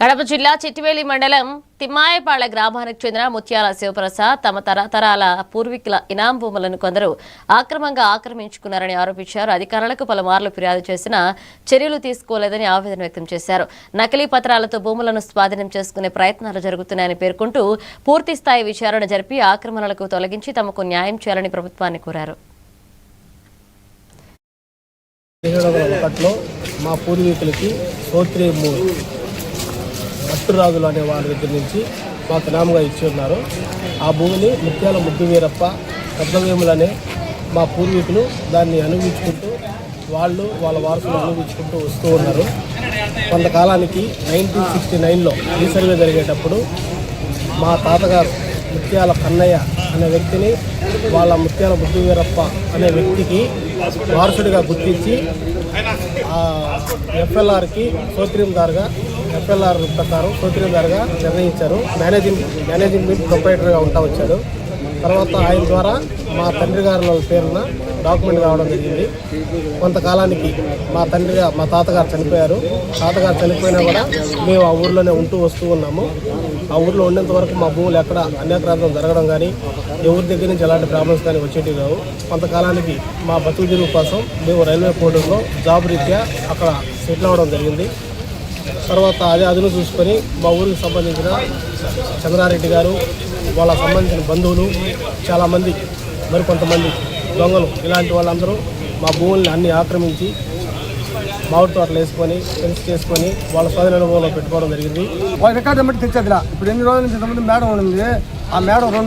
కడప జిల్లా చిట్టివేలి మండలం తిమ్మాయపాళ గ్రామానికి చెందిన ముత్యాల శివప్రసాద్ తమ తరతరాల పూర్వీకుల ఇనాం భూములను కొందరు అక్రమంగా ఆక్రమించుకున్నారని ఆరోపించారు. అధికారులకు పలుమార్లు ఫిర్యాదు చేసినా చర్యలు తీసుకోలేదని ఆవేదన వ్యక్తం చేశారు. నకిలీ పత్రాలతో భూములను స్వాధీనం చేసుకునే ప్రయత్నాలు జరుగుతున్నాయని పేర్కొంటూ పూర్తిస్థాయి విచారణ జరిపి ఆక్రమణలకు తొలగించి తమకు న్యాయం చేయాలని ప్రభుత్వాన్ని కోరారు. మా పూర్వీకులకి సోత్రేము మట్టురాజులు అనే వాళ్ళ దగ్గర నుంచి మాకు నామగా ఇచ్చి ఉన్నారు. ఆ భూమిని ముత్యాల ముద్దు వీరప్ప పెద్దవేములనే మా పూర్వీకులు దాన్ని అనుభవించుకుంటూ వాళ్ళ వారసులు అనుభవించుకుంటూ వస్తూ ఉన్నారు. కొంతకాలానికి 1969లో రీసర్వే జరిగేటప్పుడు మా తాతగారు ముత్యాల కన్నయ్య అనే వ్యక్తిని వాళ్ళ ముత్యాల ముద్దు వీరప్ప అనే వ్యక్తికి వారసుడిగా గుర్తించి ఎఫ్ఎల్ఆర్కి సోత్రీందారుగా ఎఫ్ఎల్ఆర్ ప్రకారం సోత్రీందారుగా నిర్ణయించారు. మేనేజింగ్ ప్రొపరేటర్గా ఉంటా వచ్చాడు. తర్వాత ఆయన ద్వారా మా తండ్రి గారి పేరున డాక్యుమెంట్ కావడం జరిగింది. కొంతకాలానికి మా తాతగారు చనిపోయారు. తాతగారు చనిపోయినా కూడా మేము ఆ ఊర్లోనే ఉంటూ వస్తూ ఉన్నాము. ఆ ఊర్లో ఉండేంత వరకు మా భూములు ఎక్కడ అన్యాక్రాంతం జరగడం కానీ ఎవరి దగ్గర నుంచి ఎలాంటి ప్రాబ్లమ్స్ కానీ వచ్చేటివి కావు. కొంతకాలానికి మా బతుకు తెరువు కోసం మేము రైల్వే కోర్టులో జాబ్ రీత్యా అక్కడ సెటిల్ అవ్వడం జరిగింది. తర్వాత అదును చూసుకొని మా ఊరికి సంబంధించిన చంద్రారెడ్డి గారు వాళ్ళకు సంబంధించిన బంధువులు చాలామంది మరికొంతమంది దొంగలు ఇలాంటి వాళ్ళందరూ మా భూముల్ని అన్ని ఆక్రమించి మామిడి తోటలు వేసుకొని ఫెన్స్ చేసుకొని వాళ్ళ స్వాధీన అనుభవంలో పెట్టుకోవడం జరిగింది. వాళ్ళ రికార్డు బట్టి తెచ్చేదిలా ఇప్పుడు ఎన్ని రోజుల నుంచి ఇంతమంది మేడం ఉంది. ఆ మేడం